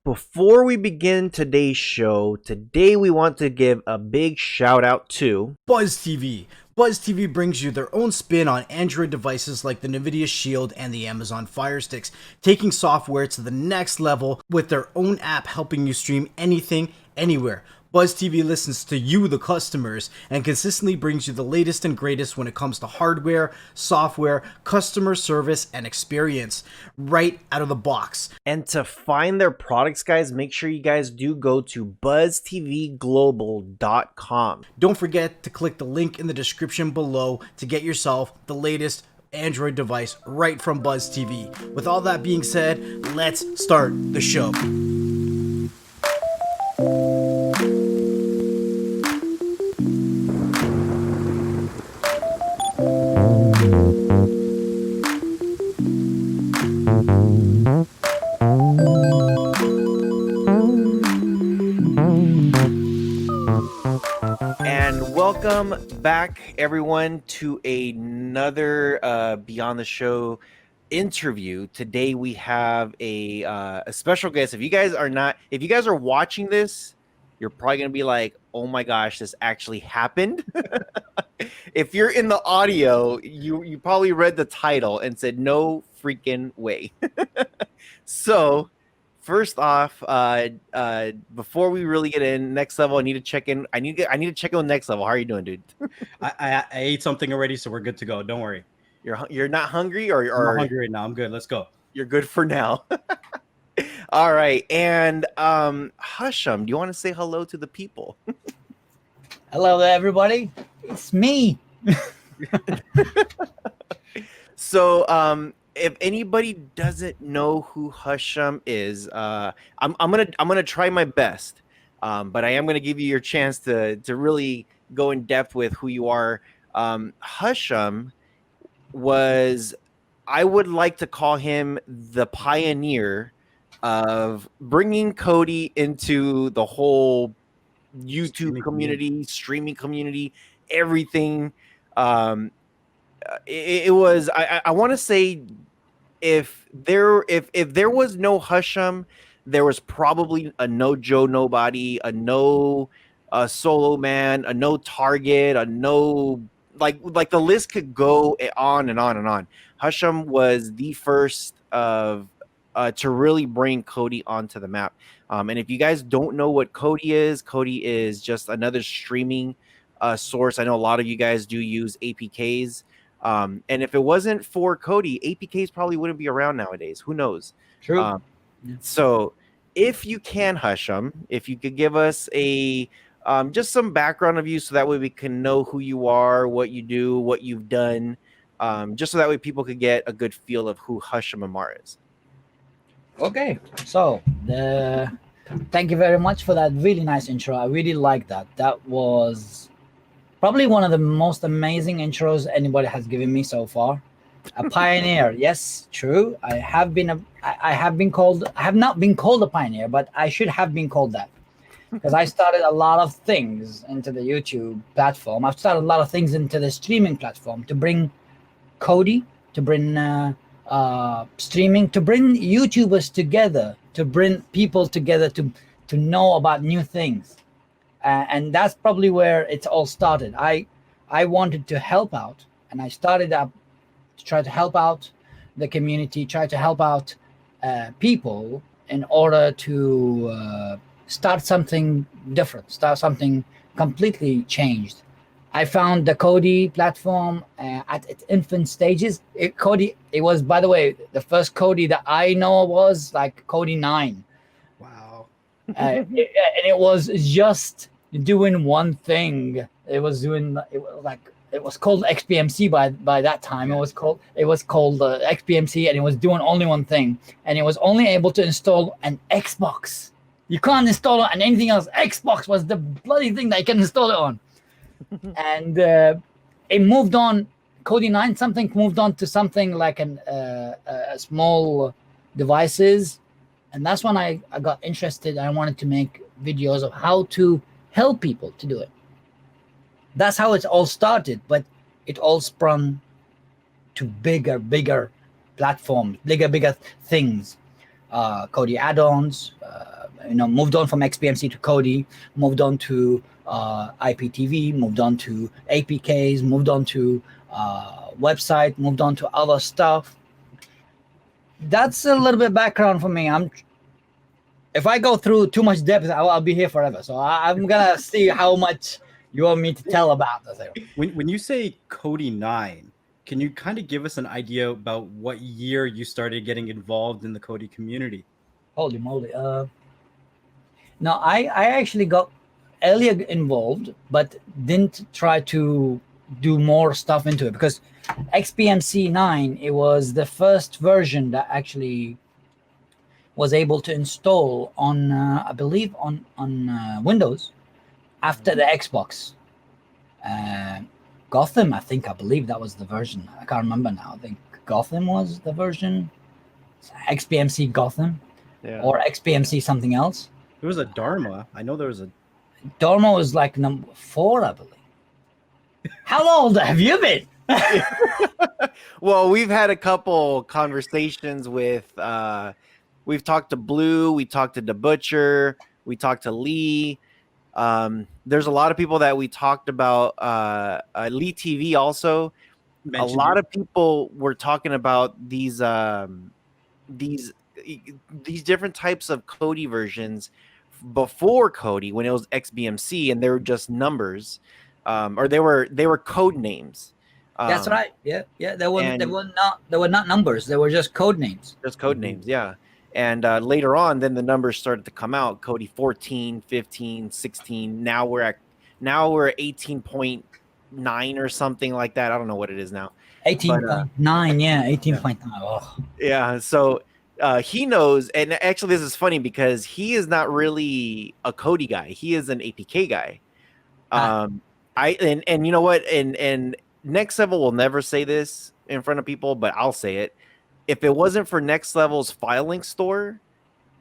Before we begin today's show, today we want to give a big shout out to Buzz TV. Buzz TV brings you their own spin on Android devices like the NVIDIA Shield and the Amazon Fire Sticks, taking software to the next level with their own app helping you stream anything, anywhere. Buzz TV listens to you, the customers, and consistently brings you the latest and greatest when it comes to hardware, software, customer service, and experience right out of the box. And to find their products, guys, make sure you guys do go to buzztvglobal.com. Don't forget to click the link in the description below to get yourself the latest Android device right from Buzz TV. With all that being said, let's start the show. Welcome back, everyone, to another Beyond the Show interview. Today we have a special guest. If you guys are watching this, you're probably gonna be like, "Oh my gosh, this actually happened." If you're in the audio, you probably read the title and said, "No freaking way." So. First off, before we really get in, Next Level, I need to check in. I need to check in with Next Level. How are you doing, dude? I ate something already, so we're good to go. Don't worry. You're not hungry, or I'm not hungry right now. I'm good. Let's go. You're good for now. All right, and Husham, do you want to say hello to the people? Hello there, everybody. It's me. So, if anybody doesn't know who Husham is, I'm gonna try my best, but I am gonna give you your chance to really go in depth with who you are. Husham was, I would like to call him the pioneer of bringing Kodi into the whole YouTube community, streaming community, everything. It was, I want to say, if there was no Husham, there was probably a no Joe Nobody, a no Solo Man, a no Target, a no, like the list could go on and on and on. Husham was the first of to really bring Kodi onto the map. And if you guys don't know what Kodi is just another streaming source. I know a lot of you guys do use APKs. And if it wasn't for Kodi, APKs probably wouldn't be around nowadays. Who knows? True. Yeah. So if you can, Husham, if you could give us a just some background of you, so that way we can know who you are, what you do, what you've done, just so that way people could get a good feel of who hushammemar is. Okay. So thank you very much for that really nice intro. I really like that. That was probably one of the most amazing intros anybody has given me so far. A pioneer, yes, true. I have not been called a pioneer, but I should have been called that, because I started a lot of things into the YouTube platform. I've started a lot of things into the streaming platform to bring Kodi, to bring streaming, to bring YouTubers together, to bring people together to know about new things. And that's probably where it all started. I wanted to help out, and I started up to try to help out the community, try to help out people in order to start something different, start something completely changed. I found the Kodi platform at its infant stages. It was, by the way, the first Kodi that I know was like Kodi 9. Wow. And it was just doing one thing. It was called XBMC by that time. It was called XBMC, and it was doing only one thing, and it was only able to install an Xbox. You can't install it on anything else. Xbox was the bloody thing that you can install it on. And it moved on. Kodi 9 something moved on to something like a small devices, and that's when I got interested. I wanted to make videos of how to help people to do it. That's how it all started, but it all sprung to bigger platforms, bigger things. Kodi Addons, moved on from XBMC to Kodi, moved on to IPTV, moved on to APKs, moved on to website, moved on to other stuff. That's a little bit background for me. If I go through too much depth, I'll be here forever. So I'm gonna see how much you want me to tell about the thing. When you say Kodi 9, can you kind of give us an idea about what year you started getting involved in the Kodi community? Holy moly! No, I actually got earlier involved, but didn't try to do more stuff into it because XBMC 9, it was the first version that actually was able to install on I believe on Windows after the Xbox. Gotham, I believe that was the version. I can't remember now. I think Gotham was the version. XBMC Gotham, or XBMC something else. There was a Dharma. I know there was a Dharma was like number 4, I believe. How old have you been? Well, we've had a couple conversations with we've talked to Blue, we talked to the Butcher, we talked to Lee. There's a lot of people that we talked about. Lee TV also. A lot of people were talking about these different types of Kodi versions before Kodi, when it was XBMC, and they were just numbers, or they were code names. That's right. Yeah. They were not numbers. They were just code names. Just code names. Yeah. And later on, then the numbers started to come out. Kodi 14, 15, 16. Now we're at 18.9 or something like that. I don't know what it is now. 18.9. Yeah, 18.9. Oh. Yeah. So he knows, and actually this is funny because he is not really a Kodi guy. He is an APK guy. And you know what? And Next Level will never say this in front of people, but I'll say it. If it wasn't for Next Level's file link store,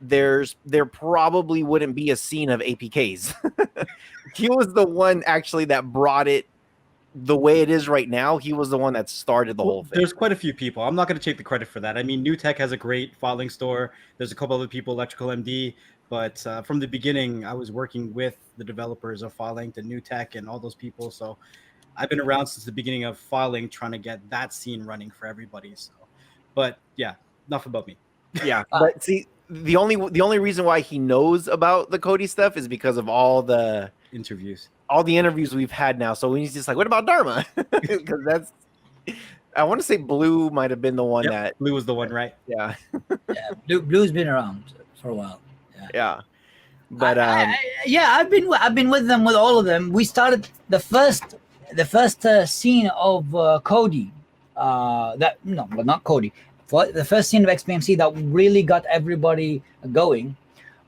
there probably wouldn't be a scene of APKs. He was the one actually that brought it the way it is right now. He was the one that started the whole thing. There's quite a few people. I'm not going to take the credit for that. I mean, New Tech has a great file link store. There's a couple other people, Electrical MD. But from the beginning, I was working with the developers of FileLink and New Tech and all those people. So I've been around since the beginning of FileLink, trying to get that scene running for everybody. So, but yeah, enough about me. Yeah, but see, the only reason why he knows about the Kodi stuff is because of all the interviews we've had now. So he's just like, what about Dharma? Because that's, I want to say Blue might have been the one that Blue was the one, right? Yeah. Yeah, Blue's been around for a while. Yeah. But I've been with them, with all of them. We started the first scene of Kodi. Not Kodi. For the first scene of XBMC that really got everybody going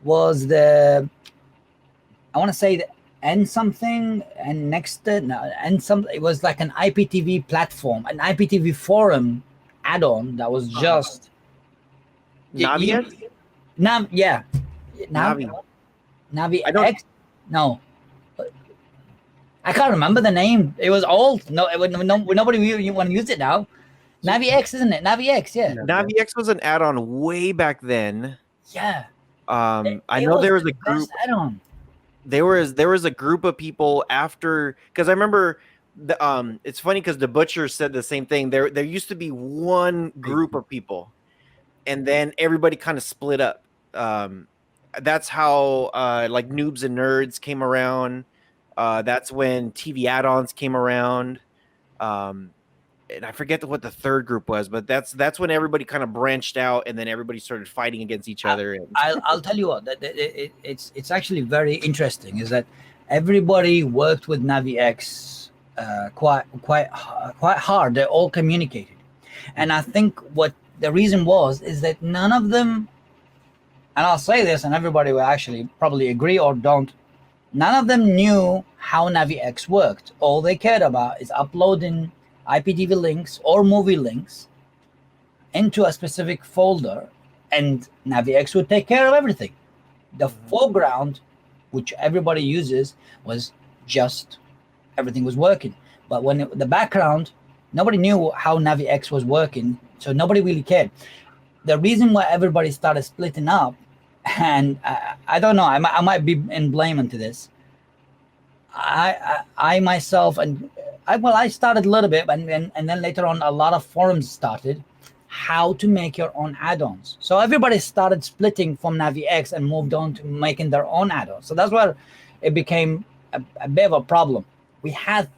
was I want to say the N something and next N something. It was like an IPTV platform, an IPTV forum add-on that was just NaviX? NaviX? No. I can't remember the name. It was old. Nobody really want to use it now. NaviX, isn't it? NaviX, yeah. NaviX was an add-on way back then. Yeah. I know there was a group. Add-on. There was a group of people after, because I remember it's funny because the Butcher said the same thing. There used to be one group of people, and then everybody kind of split up. That's how like Noobs and Nerds came around. That's when TV add-ons came around. And I forget what the third group was, but that's when everybody kind of branched out, and then everybody started fighting against each other. And I'll tell you what, it's actually very interesting. Is that everybody worked with NaviX quite hard. They all communicated, and I think what the reason is that none of them, and I'll say this, and everybody will actually probably agree or don't. None of them knew how NaviX worked. All they cared about is uploading IPTV links or movie links into a specific folder, and NaviX would take care of everything. The foreground, which everybody uses, was just everything was working. But when the background, nobody knew how NaviX was working, so nobody really cared. The reason why everybody started splitting up and I don't know. I might be in blame into this. I myself and I started a little bit, and then later on, a lot of forums started how to make your own add-ons. So everybody started splitting from NaviX and moved on to making their own add-ons. So that's where it became a bit of a problem. We had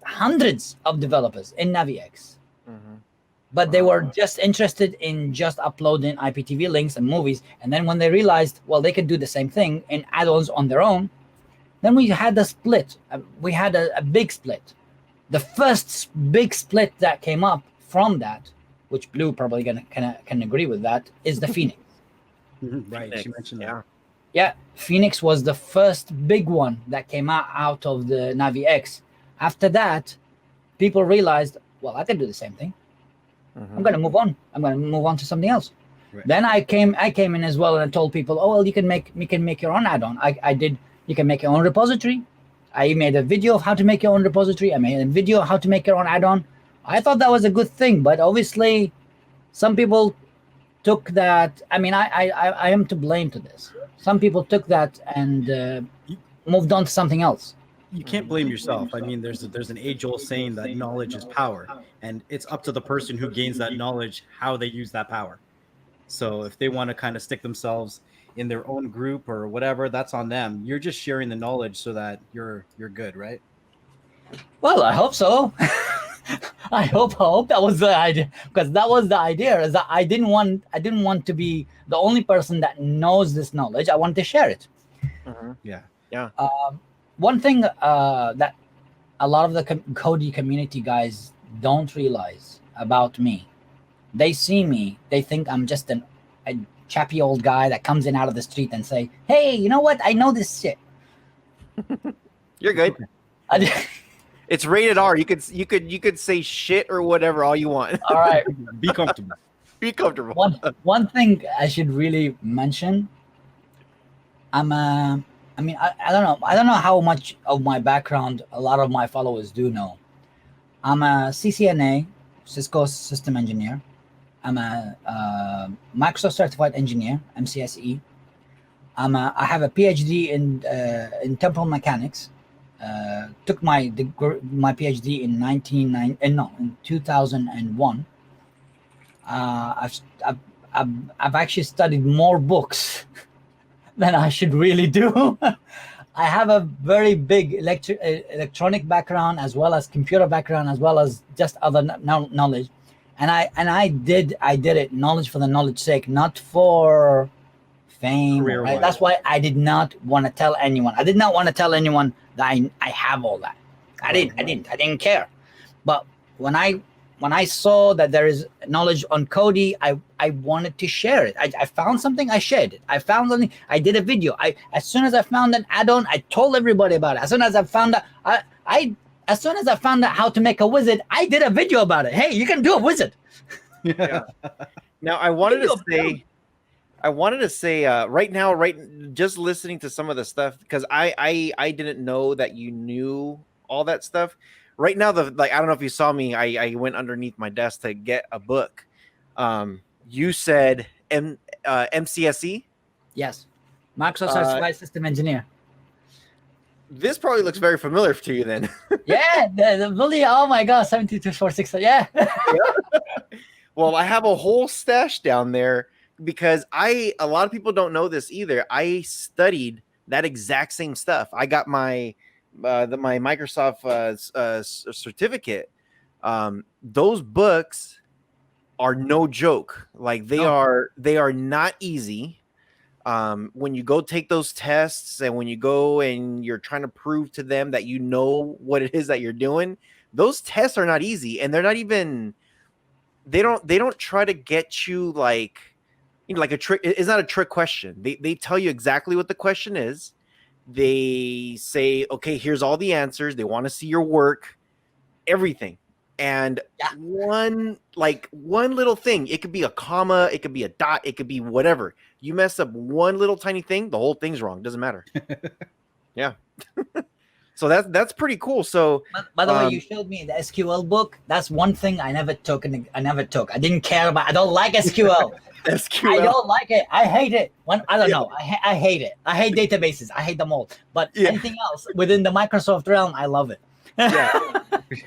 hundreds of developers in NaviX, but they were just interested in just uploading IPTV links and movies. And then when they realized, well, they could do the same thing in add-ons on their own, then we had a split. We had a big split. The first big split that came up from that, which Blue probably can agree with that, is the Phoenix. Right, Phoenix, she mentioned that. Yeah, Phoenix was the first big one that came out of the NaviX. After that, people realized, well, I can do the same thing. I'm going to move on. I'm going to move on to something else. Right. Then I came in as well and I told people, oh, well, you can make your own add-on. I did. You can make your own repository. I made a video of how to make your own repository. I made a video of how to make your own add-on. I thought that was a good thing, but obviously some people took that. I mean, I am to blame to this. Some people took that and moved on to something else. You can't blame yourself. I mean, there's an age-old saying that knowledge is power, and it's up to the person who gains that knowledge how they use that power. So if they want to kind of stick themselves in their own group or whatever, that's on them. You're just sharing the knowledge so that you're good, right? Well, I hope so. I hope that was the idea, because that was the idea. Is that I didn't want to be the only person that knows this knowledge. I wanted to share it. Yeah. One thing that a lot of the Cody community guys don't realize about me, they see me, they think I'm just a chappy old guy that comes in out of the street and say, hey, you know what? I know this shit. You're good. It's rated R. You could say shit or whatever all you want. All right. Be comfortable. Be comfortable. One thing I should really mention. I don't know how much of my background a lot of my followers do know. I'm a CCNA, Cisco System Engineer. I'm a Microsoft Certified Engineer, MCSE. I have a PhD in temporal mechanics. Took my PhD in 2001. I've actually studied more books than I should really do. I have a very big electronic background, as well as computer background, as well as just other knowledge. And I did it knowledge for the knowledge sake, not for fame. Right? That's why I did not want to tell anyone. I did not want to tell anyone that I have all that. I didn't care. But when I saw that there is knowledge on Kodi, I wanted to share it. I found something, I shared it. I found something, I did a video. As soon as I found an add-on, I told everybody about it. As soon as I found out, as soon as I found out how to make a wizard, I did a video about it. Hey, you can do a wizard. Yeah. Now I wanted to say right now, just listening to some of the stuff, because I didn't know that you knew all that stuff. Right now, I don't know if you saw me. I went underneath my desk to get a book. You said MCSE? Yes, Microsoft Certified System Engineer. This probably looks very familiar to you then. Yeah, the bully. Oh my God, 7246. Yeah. Well, I have a whole stash down there because a lot of people don't know this either. I studied that exact same stuff. I got my Microsoft certificate. Those books are no joke. Like they are not easy. When you go take those tests and when you go and you're trying to prove to them that you know what it is that you're doing, those tests are not easy, and they're not even. They don't try to get you like a trick. It's not a trick question. They tell you exactly what the question is. They say, okay, here's all the answers. They want to see your work, everything. And one little thing, it could be a comma, it could be a dot, it could be whatever. You mess up one little tiny thing, the whole thing's wrong. Doesn't matter. Yeah. So that's pretty cool. So By the way, you showed me the SQL book. That's one thing I never took. I didn't care about. I don't like SQL. SQL. I don't like it. I hate it. I don't know. I hate it. I hate databases. I hate them all. But anything else within the Microsoft realm, I love it. Yeah.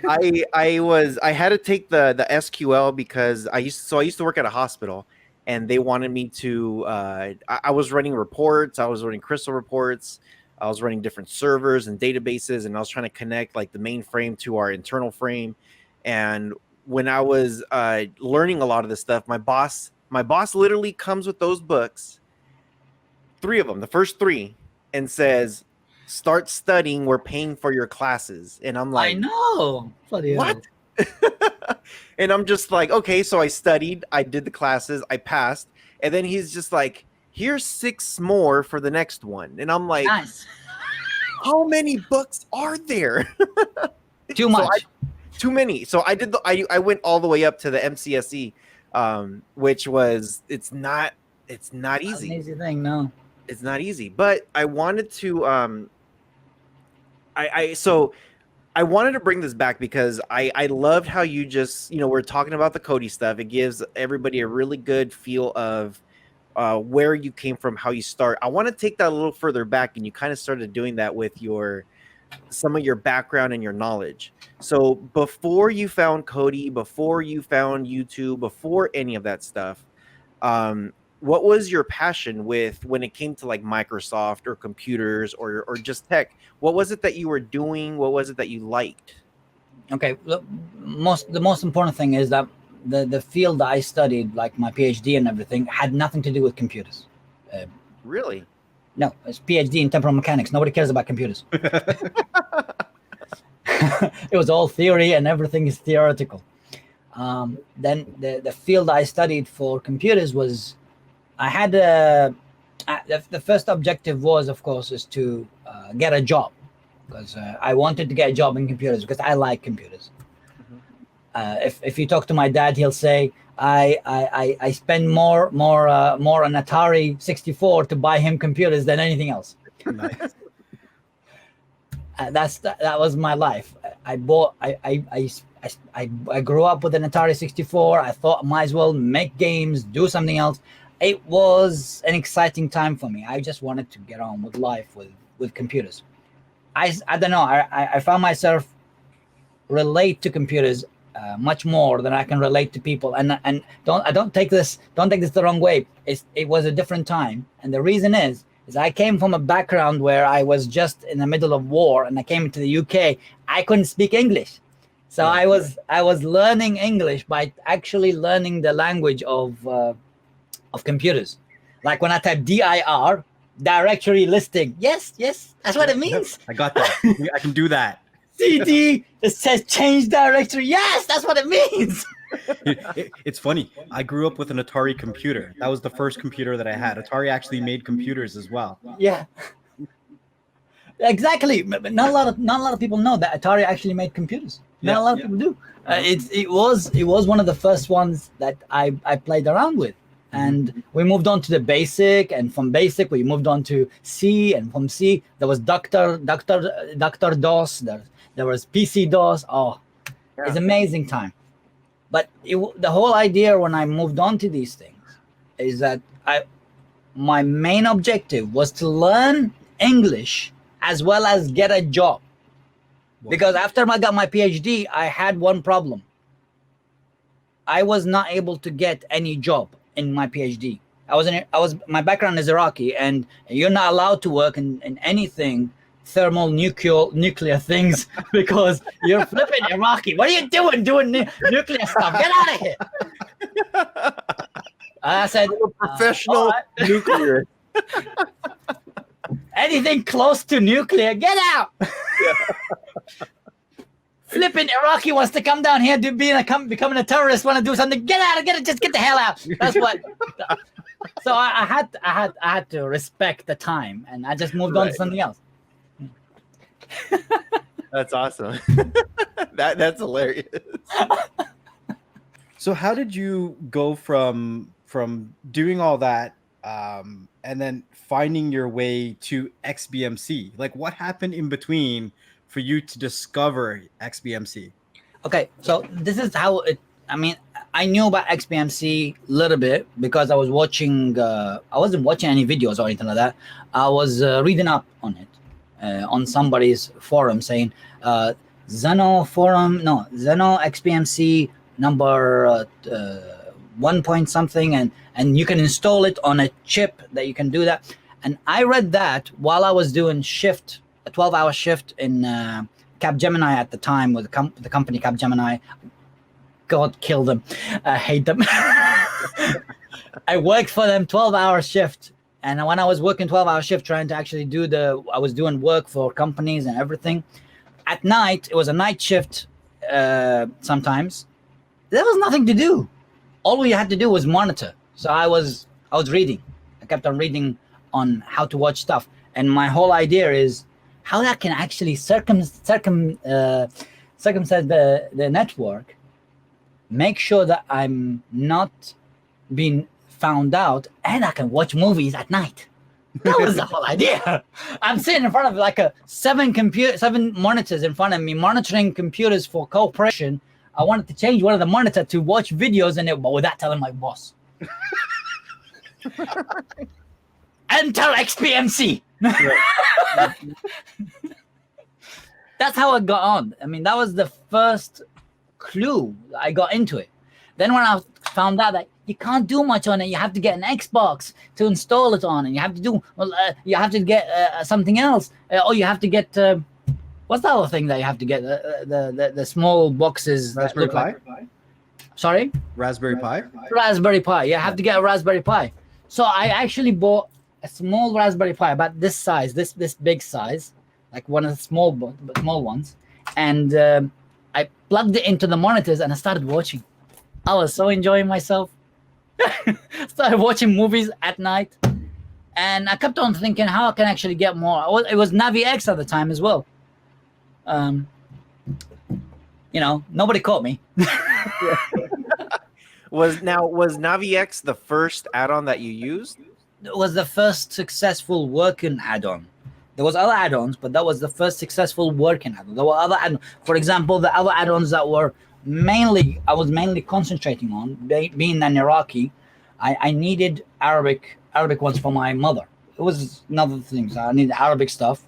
I had to take the SQL because I used to work at a hospital, and they wanted me to I was running reports, I was running crystal reports, I was running different servers and databases, and I was trying to connect like the mainframe to our internal frame. And when I was learning a lot of this stuff, my boss literally comes with those books, 3 of them, the first 3, and says, start studying, we're paying for your classes. And I'm like, I know. what? And I'm just like, okay. So I studied, I did the classes, I passed, and then he's just like, here's 6 more for the next one. And I'm like, Nice. how many books are there? Too much. Too many. So I went all the way up to the MCSE, which was, it's not easy. That's an easy thing, no. It's not easy, but I wanted to I wanted to bring this back because I loved how you just, we're talking about the Cody stuff. It gives everybody a really good feel of where you came from, how you start. I want to take that a little further back, and you kind of started doing that with some of your background and your knowledge. So before you found Cody, before you found YouTube, before any of that stuff, what was your passion when it came to like Microsoft or computers or just tech? What was it that you were doing? What was it that you liked? Okay, the most important thing is that the field that I studied, like my PhD and everything, had nothing to do with computers. Really? No, it's PhD in temporal mechanics. Nobody cares about computers. It was all theory, and everything is theoretical. Then the field I studied for computers was, I had the first objective was, of course, is to get a job, because I wanted to get a job in computers because I like computers. If you talk to my dad, he'll say I spend more on Atari 64 to buy him computers than anything else. Nice. That was my life. I grew up with an Atari 64. I thought I might as well make games, do something else. It was an exciting time for me. I just wanted to get on with life with computers. I don't know. I found myself relate to computers much more than I can relate to people. And don't take this the wrong way. It was a different time, and the reason is I came from a background where I was just in the middle of war, and I came to the UK. I couldn't speak English, so Yeah. I was learning English by actually learning the language of computers. Like when I type dir, directory listing. Yes, that's what it means. I got that. I can do that. CD, it says change directory. Yes, that's what it means. It's funny. I grew up with an Atari computer. That was the first computer that I had. Atari actually made computers as well. Yeah, exactly. But not a lot of people know that Atari actually made computers. Not a lot of people do. It was one of the first ones that I played around with. And we moved on to the basic, and from basic we moved on to C, and from C there was Dr. DOS, there was PC DOS. Oh, it's amazing time. But the whole idea when I moved on to these things is that my main objective was to learn English as well as get a job. Because after I got my PhD, I had one problem. I was not able to get any job in my PhD. My background is Iraqi, and you're not allowed to work in anything thermal nuclear things because you're flipping Iraqi. What are you doing nuclear stuff? Get out of here. I said, I'm a professional nuclear. Anything close to nuclear, get out. Flipping Iraqi wants to come down here, becoming a terrorist, want to do something. Get out, just get the hell out. That's what. So I had to respect the time, and I just moved on to something else. That's awesome. That's hilarious. So how did you go from doing all that and then finding your way to XBMC? Like, what happened in between for you to discover XBMC? Okay, so this is how it. I mean, I knew about XBMC a little bit because I was watching. I wasn't watching any videos or anything like that. I was reading up on it on somebody's forum saying Xeno forum, no Xeno XBMC number 1 point something, and you can install it on a chip that you can do that. And I read that while I was doing shift, a 12-hour shift in Capgemini at the time with the company Capgemini. God, kill them. I hate them. I worked for them 12-hour shift. And when I was working 12-hour shift, trying to actually I was doing work for companies and everything. At night, it was a night shift sometimes. There was nothing to do. All we had to do was monitor. So I was reading. I kept on reading on how to watch stuff. And my whole idea is how that can actually circumcise the network, make sure that I'm not being found out, and I can watch movies at night. That was the whole idea. I'm sitting in front of like seven monitors in front of me, monitoring computers for corporation. I wanted to change one of the monitor to watch videos, but without telling my boss. Enter XBMC. That's how it got on. I mean, that was the first clue I got into it. Then when I found out that you can't do much on it, you have to get an Xbox to install it on, and you have to get something else, or you have to get what's the other thing that you have to get? The small boxes. Raspberry Pi. Sorry. Raspberry Pi. Raspberry Pi. You have to get a Raspberry Pi. So I actually bought a small Raspberry Pi, about this size, this big size, like one of the small ones, and I plugged it into the monitors and I started watching. I was so enjoying myself. Started watching movies at night, and I kept on thinking how I can actually get more. It was NaviX at the time as well. Nobody caught me. Was NaviX the first add-on that you used? It was the first successful working add-on. There was other add-ons, but that was the first successful working add-on. There were other add-ons. For example, the other add-ons that I was mainly concentrating on, being an Iraqi, I needed Arabic ones for my mother. It was another thing. So I needed Arabic stuff.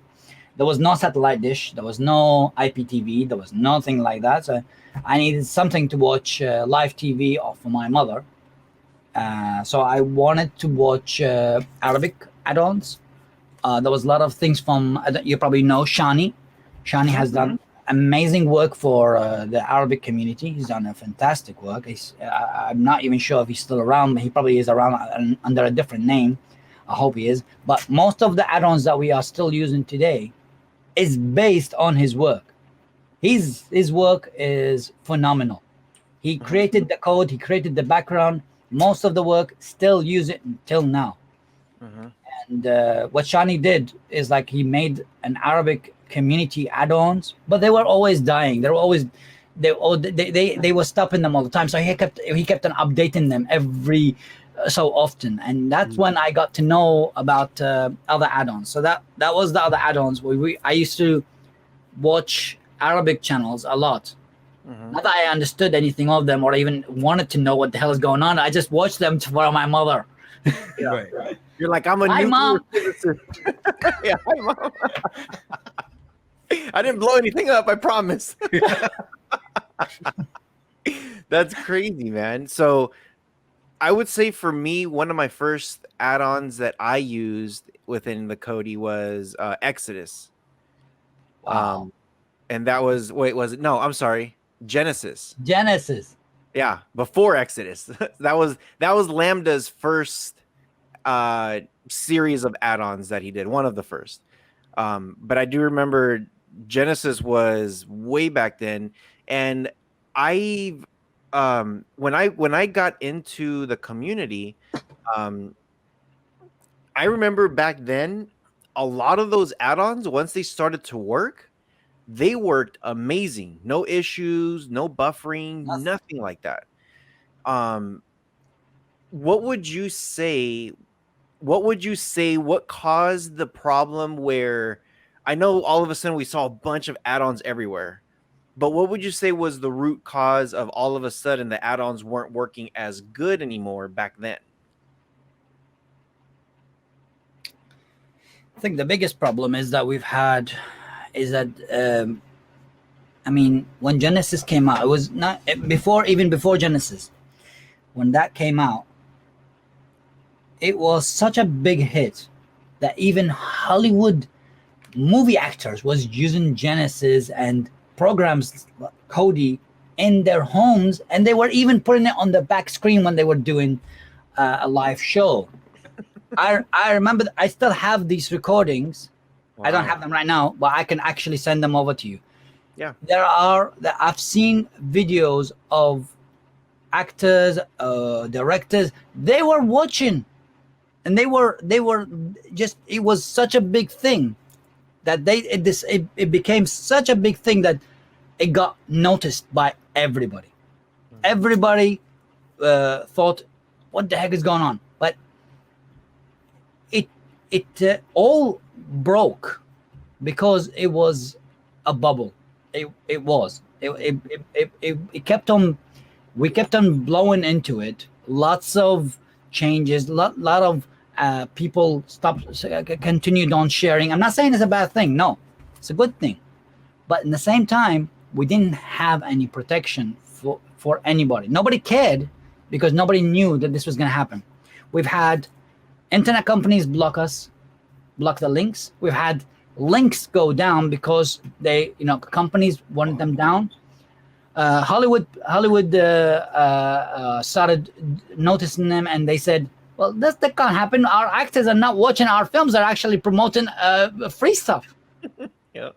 There was no satellite dish. There was no IPTV. There was nothing like that. So I needed something to watch live TV for my mother. So I wanted to watch Arabic add-ons. There was a lot of things from, you probably know, Shani. Shani has done amazing work for the Arabic community. He's done a fantastic work. I'm not even sure if he's still around, but he probably is around under a different name. I hope he is. But most of the add-ons that we are still using today is based on his work. His work is phenomenal. He created the code. He created the background. Most of the work still use it until now. And what Shani did is like he made an Arabic community add-ons, but they were always dying. They were stopping them all the time. So he kept on updating them every so often, and that's when I got to know about other add-ons. So that was the other add-ons. I used to watch Arabic channels a lot. Not that I understood anything of them or even wanted to know what the hell is going on. I just watched them for my mother. Yeah. Right. You're like, I'm a Hi, new Mom. citizen. Yeah, hi, Mom. I didn't blow anything up, I promise. That's crazy, man. So I would say for me, one of my first add-ons that I used within the Kodi was Exodus. Wow. And that was, was it? No, I'm sorry. Genesis. Yeah, before Exodus. that was Lambda's first series of add-ons that he did, one of the first. But I do remember Genesis was way back then, and when I got into the community, I remember back then a lot of those add-ons, once they started to work, they worked amazing. No issues, no buffering, nothing like that. What would you say what caused the problem where I know all of a sudden we saw a bunch of add-ons everywhere, but what would you say was the root cause of all of a sudden the add-ons weren't working as good anymore back then? I think the biggest problem is that I mean, when Genesis came out, it was not even before Genesis. When that came out, it was such a big hit that even Hollywood movie actors was using Genesis and programs Kodi in their homes, and they were even putting it on the back screen when they were doing a live show. I remember, I still have these recordings. Wow. I don't have them right now, but I can actually send them over to you. Yeah. I've seen videos of actors, directors. They were watching, and they were just. It was such a big thing that it became such a big thing that it got noticed by everybody. Mm-hmm. Everybody thought, "What the heck is going on?" But it all broke because it was a bubble. It was. It kept on. We kept on blowing into it. Lots of changes. Lot of people continued on sharing. I'm not saying it's a bad thing. No, it's a good thing. But in the same time, we didn't have any protection for anybody. Nobody cared because nobody knew that this was going to happen. We've had internet companies block the links. We've had links go down because companies wanted them down. Hollywood started noticing them, and they said, well, that can't happen. Our actors are not watching our films, are actually promoting free stuff. Yeah.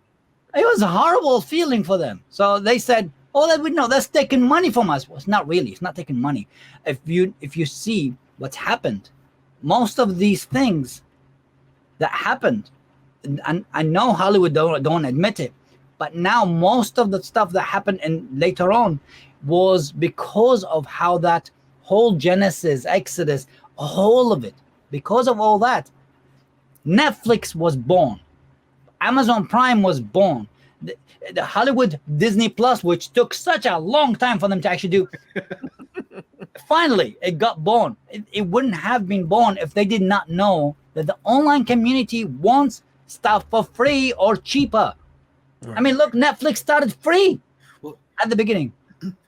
It was a horrible feeling for them. So they said, oh, that we know, that's taking money from us. Well, it's not really. It's not taking money. If you see what's happened, most of these things that happened, and I know Hollywood don't admit it, but now most of the stuff that happened and later on was because of how that whole Genesis, Exodus, all of it, because of all that, Netflix was born. Amazon Prime was born. The Hollywood Disney Plus, which took such a long time for them to actually do, finally it got born. It wouldn't have been born if they did not know that the online community wants stuff for free or cheaper. Right. I mean, look, Netflix started free at the beginning.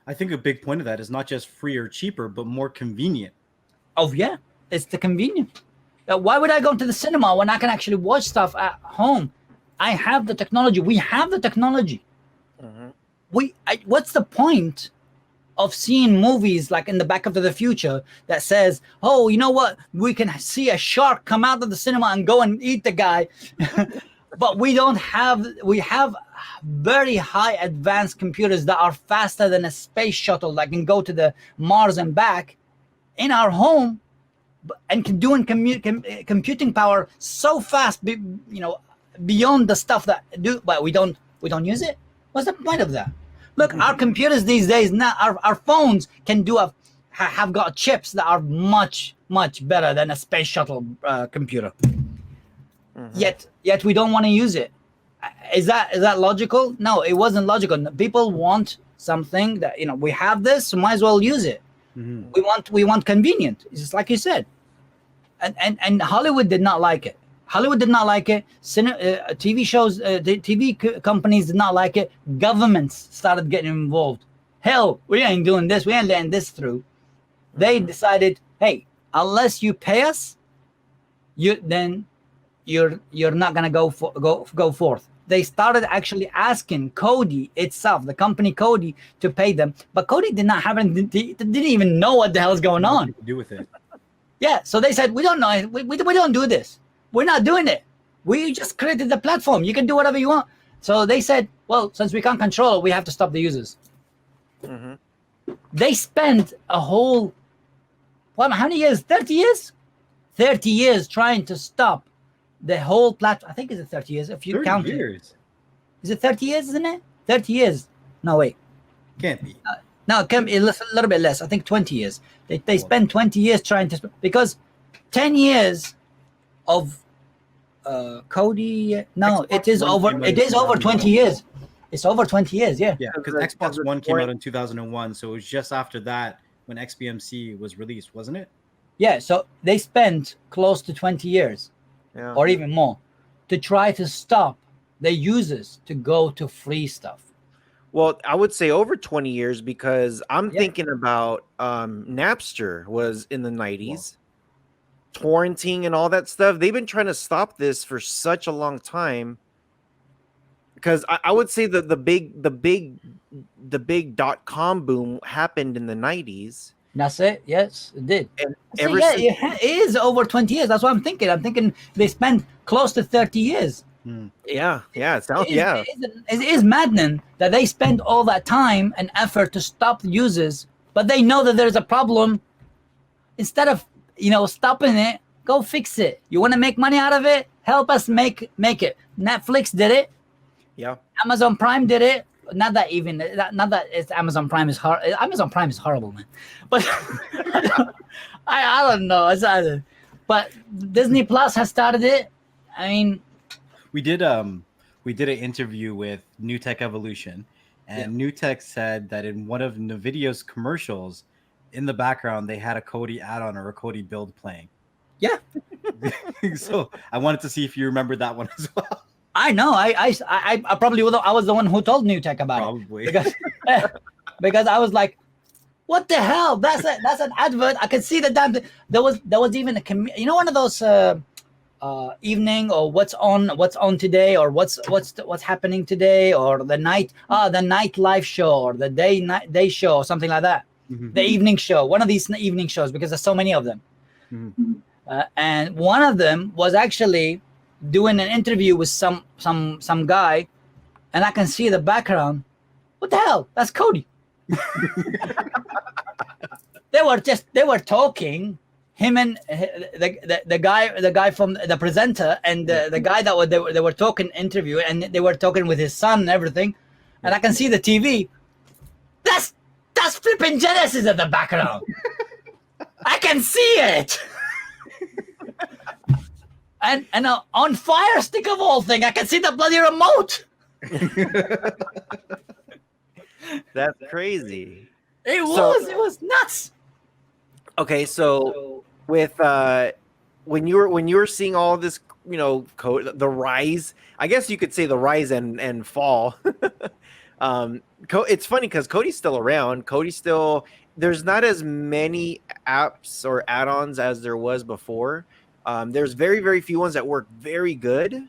I think a big point of that is not just free or cheaper, but more convenient. Oh, yeah. It's the convenient. Why would I go to the cinema when I can actually watch stuff at home? I have the technology. We have the technology. Mm-hmm. What's the point of seeing movies like in the Back of the Future that says, oh, you know what? We can see a shark come out of the cinema and go and eat the guy. But we have very high advanced computers that are faster than a space shuttle that can go to the Mars and back in our home and can do computing power so fast, beyond the stuff that do, but we don't use it. What's the point of that? Look, our computers these days, now our phones can have got chips that are much better than a space shuttle computer. Mm-hmm. Yet we don't want to use it. Is that logical? No, it wasn't logical. People want something that we have this, so might as well use it. Mm-hmm. We want convenient. It's just like you said, and Hollywood did not like it. Hollywood did not like it. TV shows, the TV companies did not like it. Governments started getting involved. Hell, we ain't doing this. We ain't letting this through. Mm-hmm. They decided, hey, unless you pay us, you're not gonna go forth. They started actually asking Kodi itself, the company Kodi, to pay them, but Kodi did not have didn't even know what the hell is going on. What to do with it? Yeah, so they said, we don't know. We don't do this. We're not doing it. We just created the platform. You can do whatever you want. So they said, well, since we can't control it, we have to stop the users. Mm-hmm. They spent a whole, how many years? 30 years? 30 years trying to stop the whole platform. I think it's 30 years. If you count years. Is it 30 years, isn't it? 30 years. No, wait. Can't be. No, it can be a little bit less. I think 20 years. They spent 20 years trying to, because 10 years of Cody. No, Xbox it is One over. came out It in is over 20 years. It's over 20 years. Yeah. Yeah, because Because Xbox One came torrent- out in 2001, so it was just after that when XBMC was released, wasn't it? Yeah. So they spent close to 20 years, Yeah. or even more, to try to stop the users to go to free stuff. Well, I would say over 20 years because I'm Yeah. thinking about Napster was in the 90s, torrenting and all that stuff. They've been trying to stop this for such a long time. Because I would say that the big .com boom happened in the 90s. That's it. Yes, it did. And So ever yeah, since it is over 20 years. That's what I'm thinking. I'm thinking they spent close to 30 years. yeah, it sounds It is maddening that they spend all that time and effort to stop the users, but they know that there's a problem. Instead of stopping it, go fix it. You want to make money out of it? Help us make it. Netflix did it. yeah. Amazon Prime did it. Not that it's Amazon Prime is Amazon Prime is horrible, man. But I don't know. But Disney Plus has started it. I mean, We did an interview with New Tech Evolution, and New Tech said that in one of NVIDIA's commercials, in the background they had a Kodi add-on or a Kodi build playing. yeah, So I wanted to see if you remembered that one as well. I know. I probably I was the one who told New Tech about Probably. it because I was like, what the hell? That's an advert. I could see the damn thing. There was even one of those evening or what's on today or what's happening today or the night live show or the day show or something like that. Mhm. The evening show, one of these evening shows, because there's so many of them. Mhm. And one of them was actually doing an interview with some guy, and I can see the background. What the hell? That's Kodi. They were talking, him and the guy from the presenter and the guy that they were talking interview, and they were talking with his son and everything, and I can see the TV. That's flipping Genesis in the background. I can see it. And on Fire Stick of all thing, I can see the bloody remote. That's crazy. It was nuts. Okay, so with when you were seeing all this, the rise, I guess you could say the rise and fall. It's funny because Kodi's still around. There's not as many apps or add-ons as there was before. There's very, very few ones that work very good.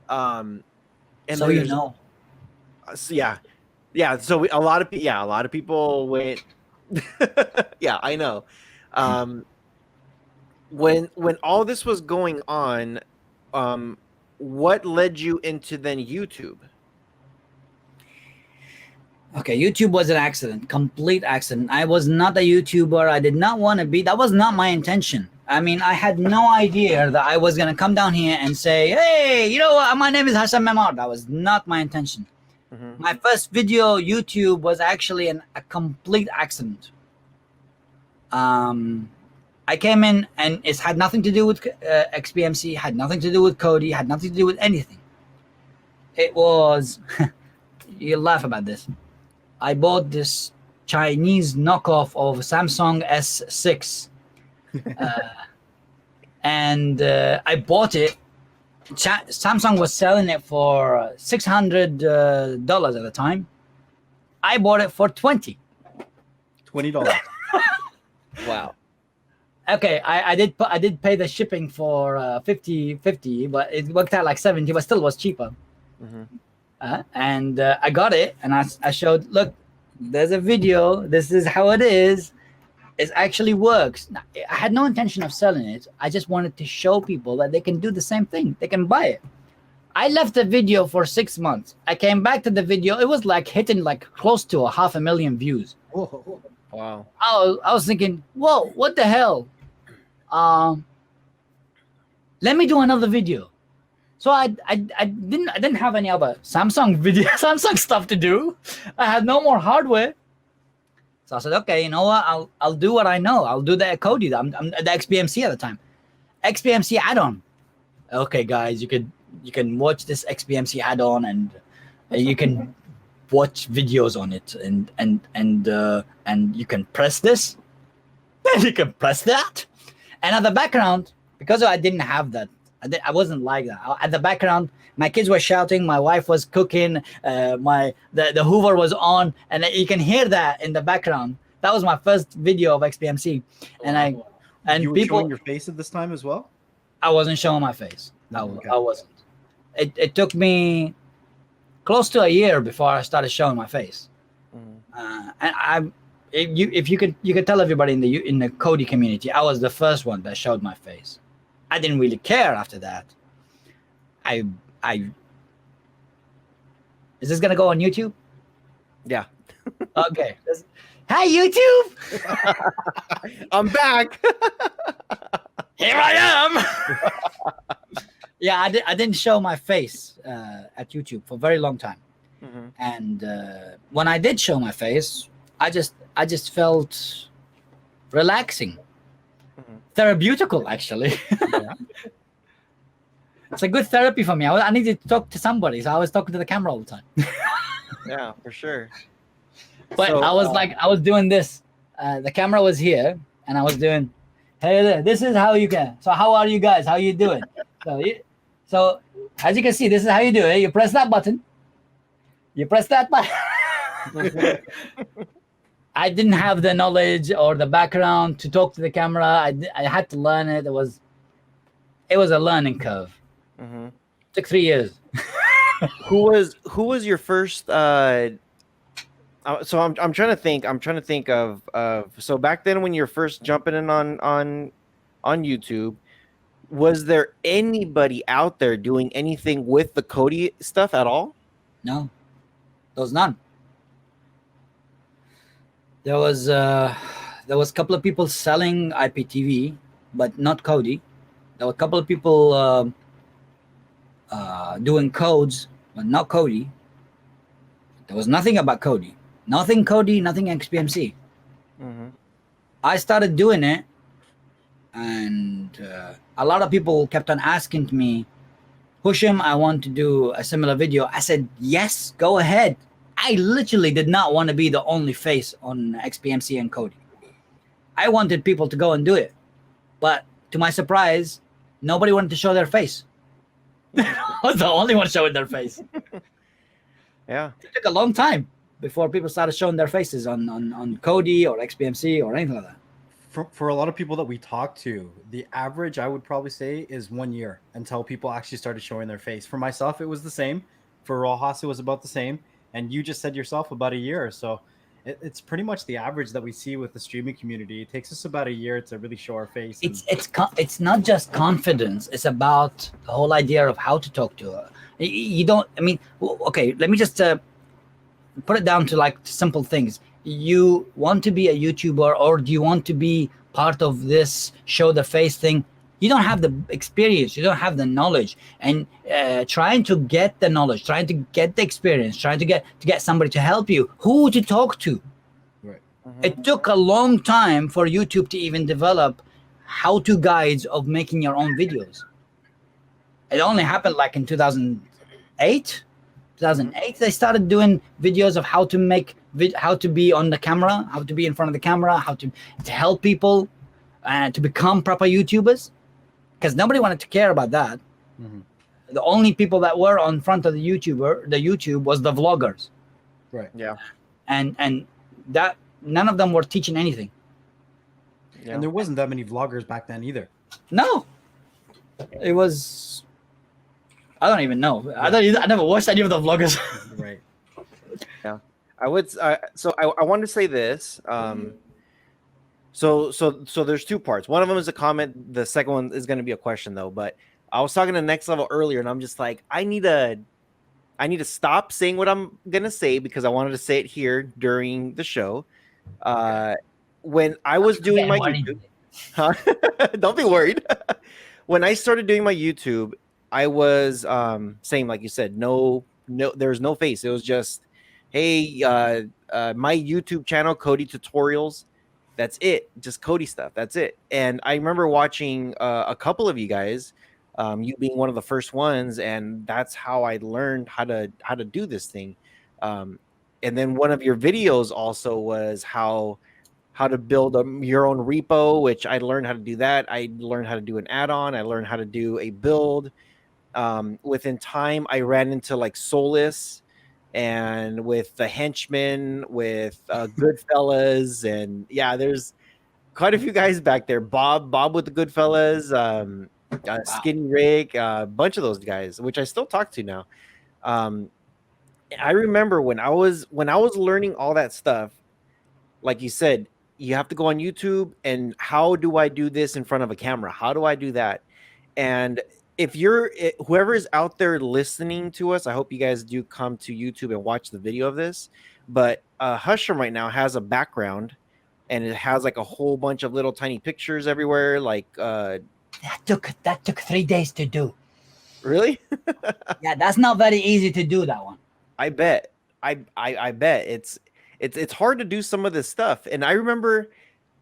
And So yeah. So a lot of people went. Yeah, I know. When all this was going on, what led you into then YouTube? Okay, YouTube was an accident, complete accident. I was not a YouTuber. I did not want to be. That was not my intention. I mean, I had no idea that I was going to come down here and say, hey, you know what? My name is Hushammemar. That was not my intention. Mm-hmm. My first video, YouTube, was actually a complete accident. I came in and it had nothing to do with XBMC, had nothing to do with Kodi, had nothing to do with anything. It was, you'll laugh about this. I bought this Chinese knockoff of Samsung S6. And I bought it. Samsung was selling it for $600 at the time. I bought it for $20. $20. Wow. Okay, I did pay the shipping for 50, but it worked out like 70, but still was cheaper. Mm-hmm. And I got it, and I showed, look, there's a video. This is how it is. It actually works. Now, I had no intention of selling it. I just wanted to show people that they can do the same thing. They can buy it. I left the video for 6 months. I came back to the video. It was like hitting like close to 500,000 views. Whoa. Wow. I was thinking, whoa, what the hell? Let me do another video. So I didn't have any other Samsung stuff to do. I had no more hardware. So I said, okay, you know what? I'll do what I know. I'll do the Kodi. I'm the XBMC at the time. XBMC add-on. okay, guys, you can watch this XBMC add-on, and you can watch videos on it, and you can press this, then you can press that, and at the background, because I didn't have that, I wasn't like that. At the background, my kids were shouting, my wife was cooking, the Hoover was on, and you can hear that in the background. That was my first video of XBMC, and You were people. showing your face at this time as well? I wasn't showing my face. Okay. I wasn't. It took me close to a year before I started showing my face. And if you could tell everybody in the Kodi community, I was the first one that showed my face. I didn't really care after that. Is this gonna go on YouTube? Yeah. Okay. Hi YouTube. I'm back. Here I am. Yeah, I didn't show my face at YouTube for a very long time. And when I did show my face, I just felt relaxing, therapeutical actually. Yeah. It's a good therapy for me. I needed to talk to somebody, so I was talking to the camera all the time. Yeah, for sure. But So, I was doing this. The camera was here, and I was doing, hey there, this is how you can. So how are you guys? How you doing? So as you can see, this is how you do it. You press that button. You press that button. I didn't have the knowledge or the background to talk to the camera. I had to learn it. It was a learning curve. It took 3 years. who was your first? So I'm trying to think. I'm trying to think of so back then when you're first jumping in on YouTube, was there anybody out there doing anything with the Kodi stuff at all? No, there was none. There was a couple of people selling IPTV, but not Kodi. There were a couple of people doing codes, but not Kodi. There was nothing about Kodi. Nothing Kodi, nothing XBMC. I started doing it, and a lot of people kept on asking me, Husham, I want to do a similar video. I said, yes, go ahead. I literally did not want to be the only face on XBMC and Kodi. I wanted people to go and do it. But to my surprise, nobody wanted to show their face. I was the only one showing their face. Yeah. It took a long time before people started showing their faces on Kodi or XBMC or anything like that. For a lot of people that we talk to, the average I would probably say is 1 year until people actually started showing their face. For myself, it was the same. For Rojas, it was about the same. And you just said yourself about a year. So it's pretty much the average that we see with the streaming community. It takes us about a year to really show our face. It's not just confidence. It's about the whole idea of how to talk to her. You don't. I mean, okay. Let me just put it down to like simple things. You want to be a YouTuber, or do you want to be part of this show the face thing? You don't have the experience, you don't have the knowledge, and trying to get the knowledge, trying to get the experience, trying to get somebody to help you, who to talk to. Right. It took a long time for YouTube to even develop how-to guides of making your own videos. It only happened like in 2008. They started doing videos of how to make how to be on the camera, how to be in front of the camera, how to help people to become proper YouTubers, because nobody wanted to care about that. The only people that were on front of the YouTube was the vloggers. Right. Yeah. And that none of them were teaching anything. Yeah. And there wasn't that many vloggers back then either. No, it was. I don't even know. I never watched any of the vloggers. Right. Yeah. I would. So I wanted to say this. So there's two parts. One of them is a comment. The second one is going to be a question, though. But I was talking to Next Level earlier, and I'm just like, I need to stop saying what I'm going to say because I wanted to say it here during the show. When I was doing my YouTube, don't be worried. When I started doing my YouTube, I was saying, like you said, no, there's no face. It was just, hey, my YouTube channel, Kodi Tutorials. That's it. Just Kodi stuff. That's it. And I remember watching a couple of you guys You being one of the first ones, and that's how I learned how to do this thing. And then one of your videos also was how to build your own repo, which I learned how to do that. I learned how to do an add-on. I learned how to do a build. Within time, I ran into like Solus and with the henchmen, with Goodfellas, and yeah, there's quite a few guys back there. Bob with the Goodfellas, Wow. Skinny Rick, a bunch of those guys, which I still talk to now. Um, I remember when I was learning all that stuff, like you said, you have to go on YouTube and how do I do this in front of a camera? How do I do that? And if whoever is out there listening to us, I hope you guys do come to YouTube and watch the video of this. But Husham right now has a background and it has like a whole bunch of little tiny pictures everywhere. Like, That took 3 days to do. really? Yeah, that's not very easy to do that one. I bet. I bet it's hard to do some of this stuff. And I remember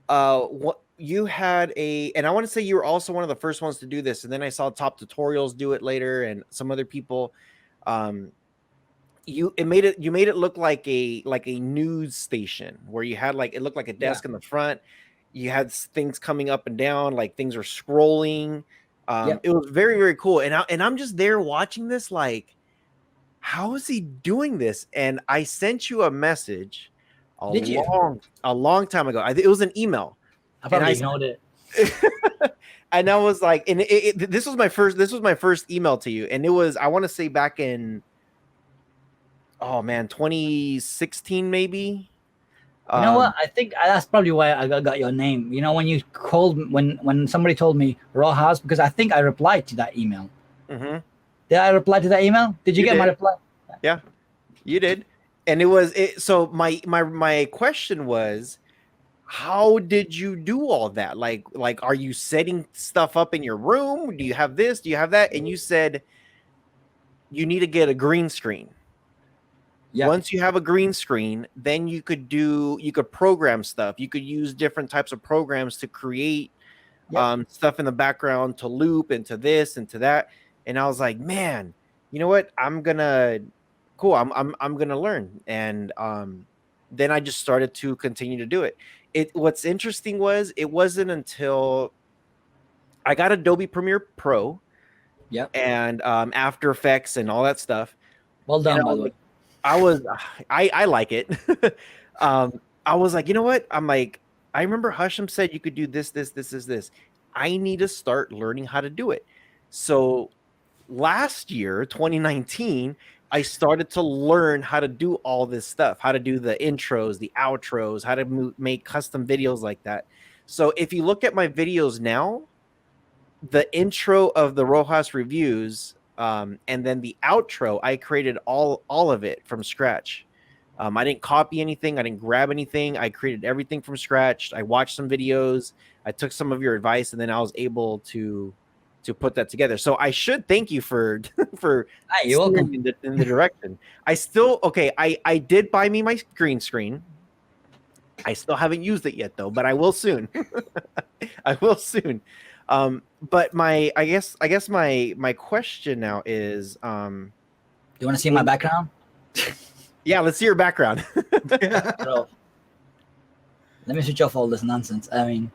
what you had and I want to say you were also one of the first ones to do this. And then I saw Top Tutorials do it later and some other people. You made it look like a news station where you had like it looked like a desk in the front. You had things coming up and down, like things are scrolling. It was very, very cool. And I'm just there watching this like, how is he doing this? And I sent you a message Did you? a long time ago. It was an email. I probably ignored it. And I was like, and this was my first email to you. And it was, I want to say back in, oh man, 2016, maybe. You know what? I think that's probably why I got your name. You know, when you called, when somebody told me Rojas, because I think I replied to that email. Mm-hmm. Did I reply to that email? Did you get my reply? Yeah, you did. And it was it. So my question was, how did you do all that? Like, are you setting stuff up in your room? Do you have this? Do you have that? And you said you need to get a green screen. Yeah. Once you have a green screen, then you could program stuff. You could use different types of programs to create stuff in the background, to loop into this and to that. And I was like, man, you know what? I'm gonna learn. And then I just started to continue to do it. What's interesting was it wasn't until I got Adobe Premiere Pro, and After Effects and all that stuff. Well done, by the way. I like it. I was like, you know what? I'm like, I remember Husham said you could do this. I need to start learning how to do it. So last year, 2019, I started to learn how to do all this stuff, how to do the intros, the outros, how to make custom videos like that. So if you look at my videos now, the intro of the Rojas reviews, and then the outro, I created all of it from scratch. I didn't copy anything. I didn't grab anything. I created everything from scratch. I watched some videos. I took some of your advice, and then I was able to put that together. So I should thank you for You're welcome. in the direction. I did buy me my green screen. I still haven't used it yet though, but I will soon. I will soon. But I guess my question now is, Do you want to see my background? Yeah, let's see your background. Bro, let me switch off all this nonsense. I mean,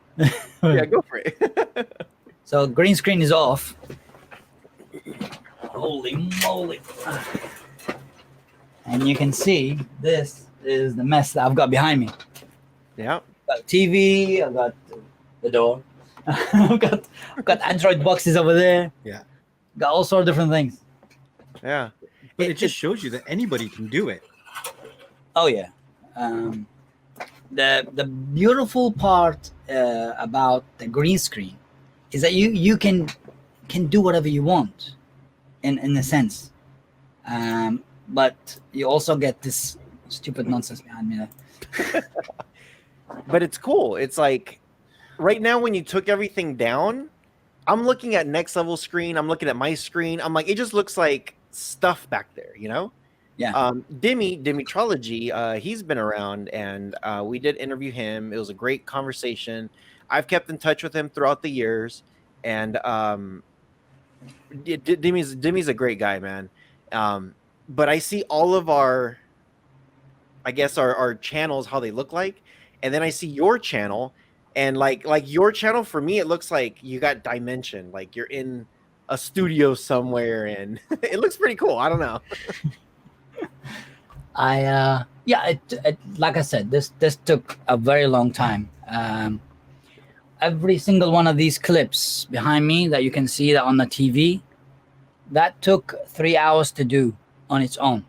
yeah, go for it. So green screen is off. Holy moly. And you can see this is the mess that I've got behind me. Yeah. I've got TV, I've got the door. I've got Android boxes over there. Yeah. Got all sorts of different things. Yeah. But it just shows you that anybody can do it. Oh yeah. The beautiful part about the green screen is that you can do whatever you want in a sense, but you also get this stupid nonsense behind me there. But it's cool. It's like right now when you took everything down, I'm looking at Next Level screen. I'm looking at my screen. I'm like, it just looks like stuff back there, you know? Yeah. Dimitrology, he's been around, and we did interview him. It was a great conversation. I've kept in touch with him throughout the years, and Dimmy's a great guy, man. But I see all of our, I guess our channels, how they look like, and then I see your channel, and like your channel, for me it looks like you got dimension, like you're in a studio somewhere, and it looks pretty cool. I don't know. Like I said, this took a very long time. Every single one of these clips behind me that you can see that on the TV, that took 3 hours to do on its own.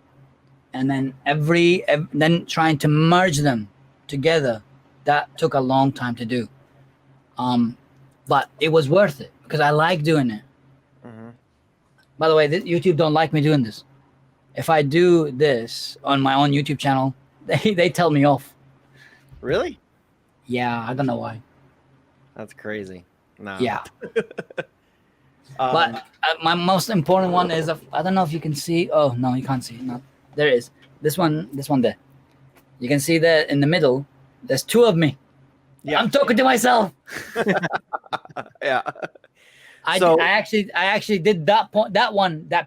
And then then trying to merge them together, that took a long time to do. But it was worth it because I like doing it. Mm-hmm. By the way, YouTube don't like me doing this. If I do this on my own YouTube channel, they tell me off. Really? Yeah, I don't know why. That's crazy. No. Yeah. But my most important one is, I don't know if you can see. Oh, no, you can't see. No, there is. This one there. You can see that in the middle, there's two of me. Yeah. I'm talking to myself. Yeah. I actually did that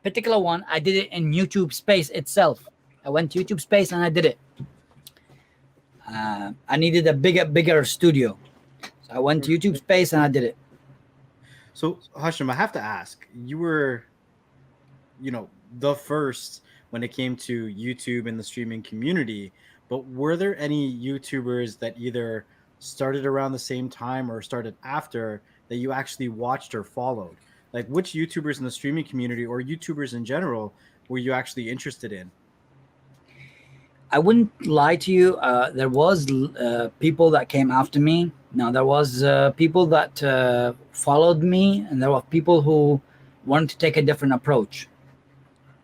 particular one. I did it in YouTube Space itself. I went to YouTube Space and I did it. I needed a bigger studio. So I went to YouTube Space and I did it. So, Husham, I have to ask, you were, the first when it came to YouTube and the streaming community, but were there any YouTubers that either started around the same time or started after that you actually watched or followed? Like, which YouTubers in the streaming community or YouTubers in general were you actually interested in? I wouldn't lie to you. There was people that came after me. Now, there was people that followed me, and there were people who wanted to take a different approach.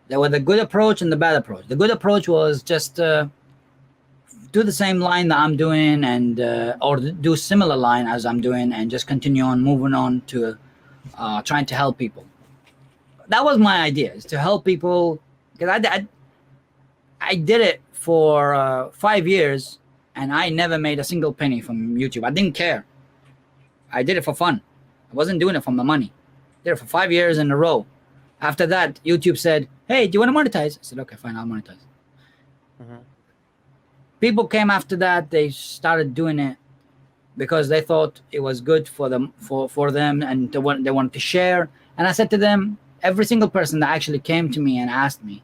There was the good approach and the bad approach. The good approach was just do the same line that I'm doing, and or do a similar line as I'm doing, and just continue on moving on to trying to help people. That was my idea, is to help people, because I did it for 5 years, and I never made a single penny from YouTube. I didn't care. I did it for fun. I wasn't doing it for my money. I did it for 5 years in a row. After that, YouTube said, "Hey, do you want to monetize?" I said, "Okay, fine, I'll monetize." Mm-hmm. People came after that. They started doing it because they thought it was good for them, and they wanted to share. And I said to them, every single person that actually came to me and asked me,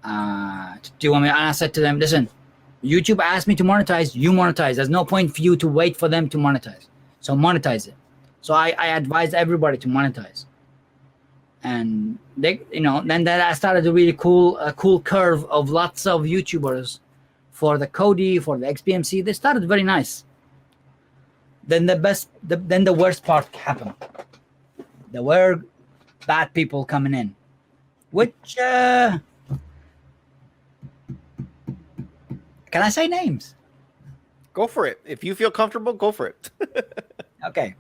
do you want me? And I said to them, listen, YouTube asked me to monetize, you monetize. There's no point for you to wait for them to monetize. So monetize it. So I advised everybody to monetize. And they, then that I started a really cool curve of lots of YouTubers for the Kodi, for the XBMC. They started very nice. Then the worst part happened. There were bad people coming in, which can I say names? Go for it. If you feel comfortable, go for it. Okay.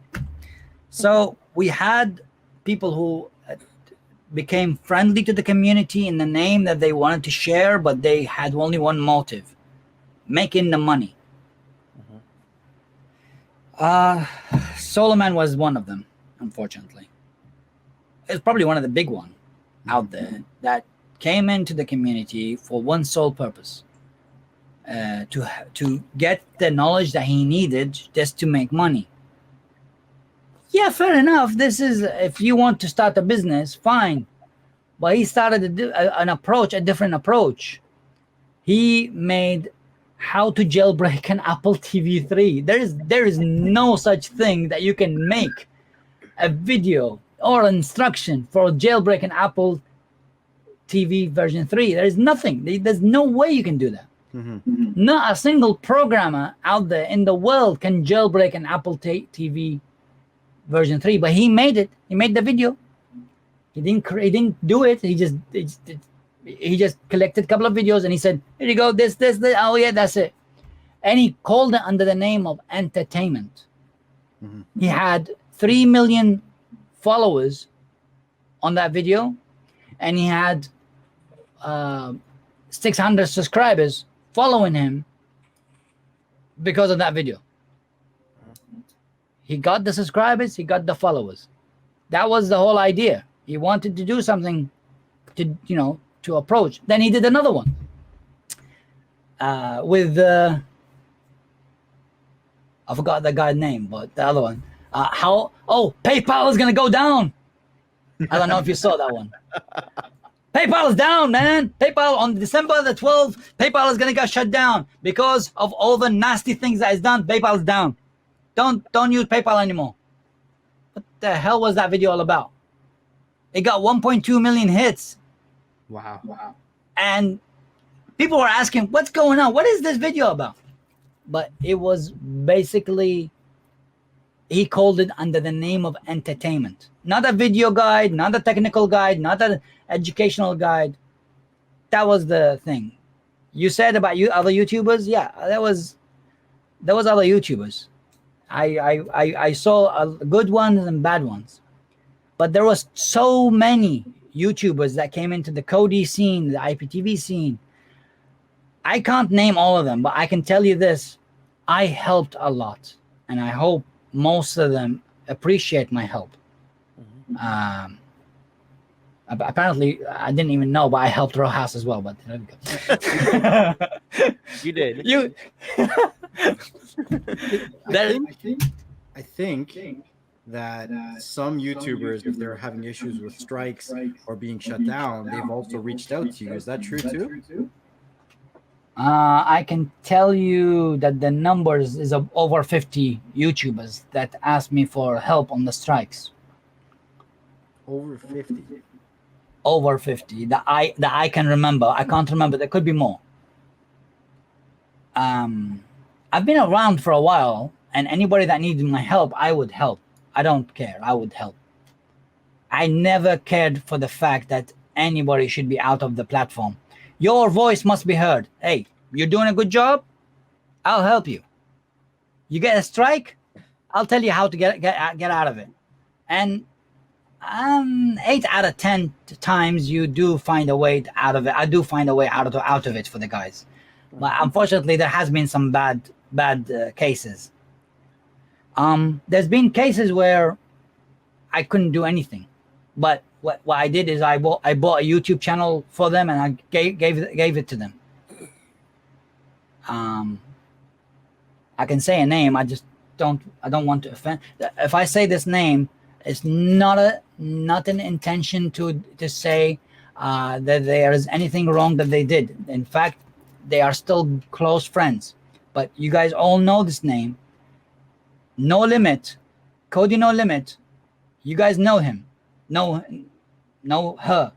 So we had people who became friendly to the community in the name that they wanted to share, but they had only one motive: making the money. Solo Man was one of them, unfortunately. It's probably one of the big ones out there that came into the community for one sole purpose: to get the knowledge that he needed just to make money. Yeah, fair enough. This is, if you want to start a business, fine. But he started a different approach. He made how to jailbreak an Apple TV 3. There is no such thing that you can make a video or instruction for jailbreak an Apple TV version 3. There is nothing. There's no way you can do that. Mm-hmm. Not a single programmer out there in the world can jailbreak an Apple TV version 3, but he made it. He made the video. He didn't do it. He just collected a couple of videos and he said, "Here you go, this. Oh yeah, that's it." And he called it under the name of entertainment. Mm-hmm. He had 3 million followers on that video, and he had 600 subscribers following him because of that video. He got the subscribers, he got the followers. That was the whole idea. He wanted to do something to, to approach. Then he did another one with I forgot the guy's name, but the other one. PayPal is gonna go down. I don't know if you saw that one. PayPal is down, man. PayPal on December the 12th, PayPal is gonna get shut down because of all the nasty things that is done. PayPal is down. Don't use PayPal anymore. What the hell was that video all about? It got 1.2 million hits. Wow. And people were asking, what's going on? What is this video about? But it was basically, he called it under the name of entertainment. Not a video guide, not a technical guide, not an educational guide. That was the thing. You said about other YouTubers? Yeah, there was other YouTubers. I saw good ones and bad ones. But there was so many YouTubers that came into the Kodi scene, the IPTV scene. I can't name all of them, but I can tell you this. I helped a lot. And I hope most of them appreciate my help. Apparently, I didn't even know, but I helped Rojas as well. But there we go. You did. You. I think that some YouTubers, if they're having issues with strikes or being shut down, they've also reached out to you. Is that true too? I can tell you that the numbers is of over 50 YouTubers that asked me for help on the strikes. Over 50. Over 50 that I can remember. I can't remember. There could be more. I've been around for a while, and anybody that needed my help, I would help. I don't care. I would help. I never cared for the fact that anybody should be out of the platform. Your voice must be heard. Hey, you're doing a good job? I'll help you. You get a strike? I'll tell you how to get out of it. And 8 out of 10 times you do find a way out of it. I do find a way out of it for the guys. But unfortunately, there has been some bad cases. There's been cases where I couldn't do anything, but what I did is I bought a YouTube channel for them, and I gave it to them. I can say a name. I don't want to offend. If I say this name, it's not an intention to say that there is anything wrong that they did. In fact, they are still close friends. But you guys all know this name. No Limit, Kodi No Limit. You guys know him. Know her.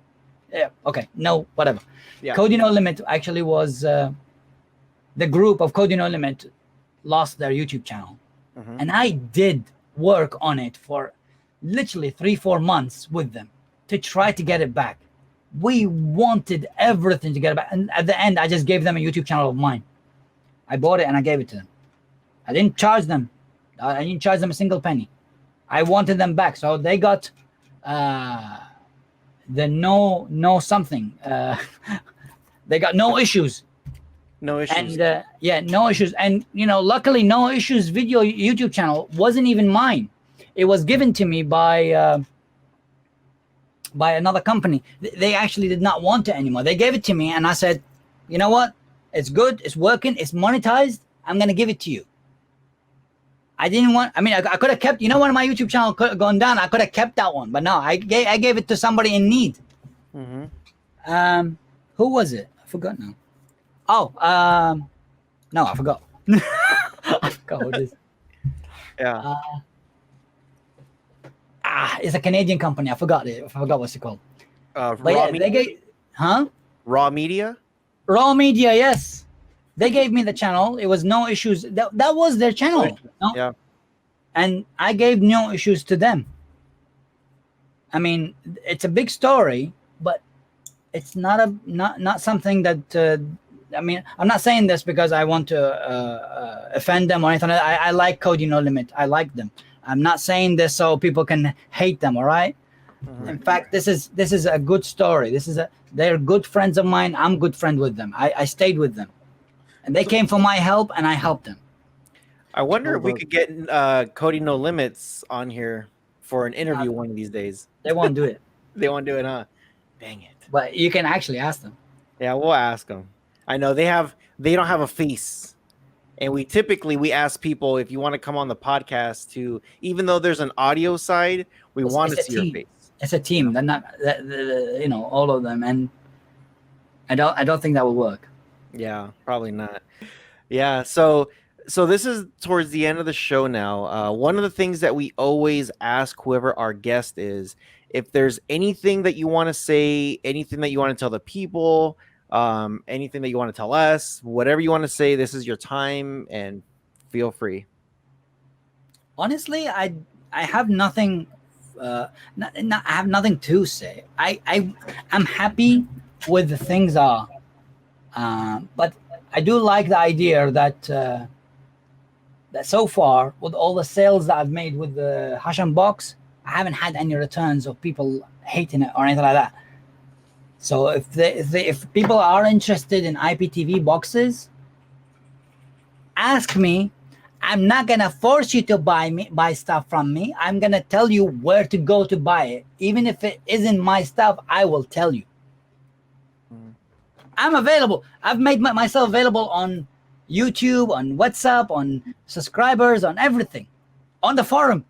Yeah, okay. No, whatever. Yeah. Kodi No Limit actually was the group of Kodi No Limit lost their YouTube channel. Mm-hmm. And I did work on it for literally 3-4 months with them to try to get it back. We wanted everything to get it back. And at the end, I just gave them a YouTube channel of mine. I bought it and I gave it to them. I didn't charge them. I didn't charge them a single penny. I wanted them back. So they got the no something. They got no issues. No issues. And no issues. And luckily, No Issues video YouTube channel wasn't even mine. It was given to me by another company. They actually did not want it anymore. They gave it to me, and I said, you know what? It's good. It's working. It's monetized. I'm gonna give it to you. I didn't want. I mean, I could have kept. When my YouTube channel could have gone down, I could have kept that one. But no, I gave it to somebody in need. Mm-hmm. Who was it? I forgot now. Oh, no, I forgot. I forgot who it is. Yeah. It's a Canadian company. I forgot it. I forgot what's it called. Raw Media? They gave, Raw Media? Raw Media, yes. They gave me the channel. It was No Issues. That was their channel. No? Yeah. And I gave No Issues to them. I mean, it's a big story, but it's not something that. I mean, I'm not saying this because I want to offend them or anything. I like Kodi No Limit. I like them. I'm not saying this so people can hate them. All right. Mm-hmm. In fact, this is a good story. They're good friends of mine. I'm good friend with them. I stayed with them, and they came for my help, and I helped them. I wonder if we could get Kodi No Limits on here for an interview one of these days. They won't do it. They won't do it, huh? Dang it. But you can actually ask them. Yeah, we'll ask them. I know they don't have a face. And we typically ask people if you want to come on the podcast to, even though there's an audio side, we want to see your face. It's a team. They're not, all of them, and I don't think that will work. Yeah, probably not. Yeah, so this is towards the end of the show now. One of the things that we always ask whoever our guest is, if there's anything that you want to say, anything that you want to tell the people, anything that you want to tell us, whatever you want to say, this is your time, and feel free. Honestly, I have nothing. I have nothing to say. I'm happy with the things are, but I do like the idea that that so far with all the sales that I've made with the Husham box, I haven't had any returns of people hating it or anything like that. So if people are interested in IPTV boxes, ask me. I'm not gonna force you to buy stuff from me. I'm gonna tell you where to go to buy it. Even if it isn't my stuff, I will tell you. I'm available. I've made myself available on YouTube, on WhatsApp, on subscribers, on everything, on the forum.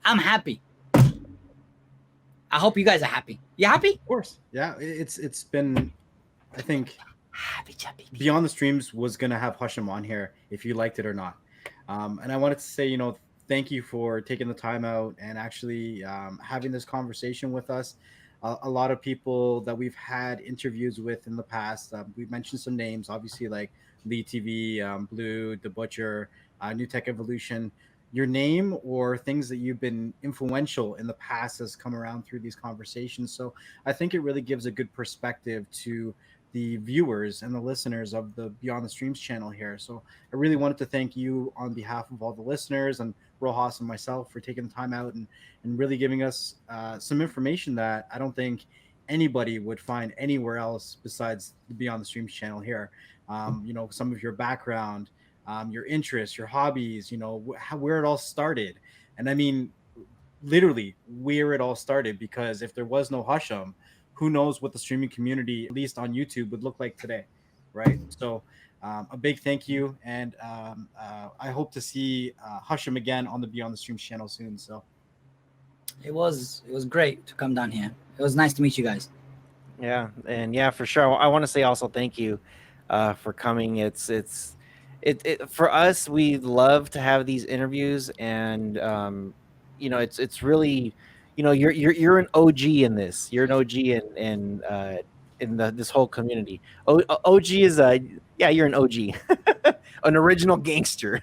I'm happy. I hope you guys are happy. You happy? Of course. Yeah, it's been, I think, happy. Beyond the Streams was going to have Husham on here if you liked it or not. And I wanted to say, thank you for taking the time out and actually having this conversation with us. A lot of people that we've had interviews with in the past, we've mentioned some names, obviously, like Lee TV, Blue, The Butcher, New Tech Evolution. Your name or things that you've been influential in the past has come around through these conversations. So I think it really gives a good perspective to the viewers and the listeners of the Beyond the Streams channel here. So I really wanted to thank you on behalf of all the listeners and Rojas and myself for taking the time out and really giving us some information that I don't think anybody would find anywhere else besides the Beyond the Streams channel here. Some of your background, your interests, your hobbies, where it all started. And I mean, literally where it all started, because if there was no Husham, who knows what the streaming community, at least on YouTube, would look like today, right? So a big thank you. And I hope to see Husham again on the Beyond the Streams channel soon. So it was great to come down here. It was nice to meet you guys. Yeah, and yeah, for sure. I want to say also thank you for coming. It's for us, we love to have these interviews, and it's really, you're an OG in this. You're an OG in this whole community. OG is you're an OG, an original gangster.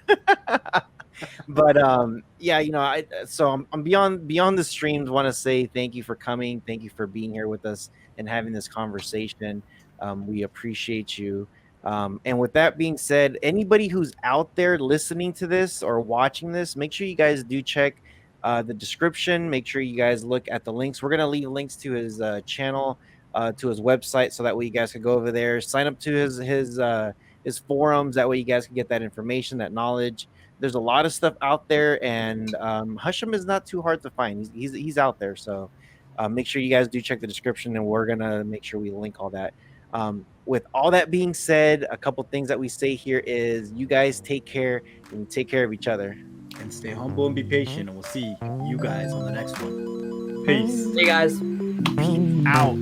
But I'm beyond the streams. Want to say thank you for coming. Thank you for being here with us and having this conversation. We appreciate you. And with that being said, anybody who's out there listening to this or watching this, make sure you guys do check the description. Make sure you guys look at the links. We're going to leave links to his channel, to his website, so that way you guys can go over there, sign up to his forums. That way you guys can get that information, that knowledge. There's a lot of stuff out there, and Husham is not too hard to find. He's out there. So make sure you guys do check the description, and we're going to make sure we link all that. With all that being said, a couple things that we say here is you guys take care and take care of each other. And stay humble and be patient, and we'll see you guys on the next one. Peace. See you guys. Peace out.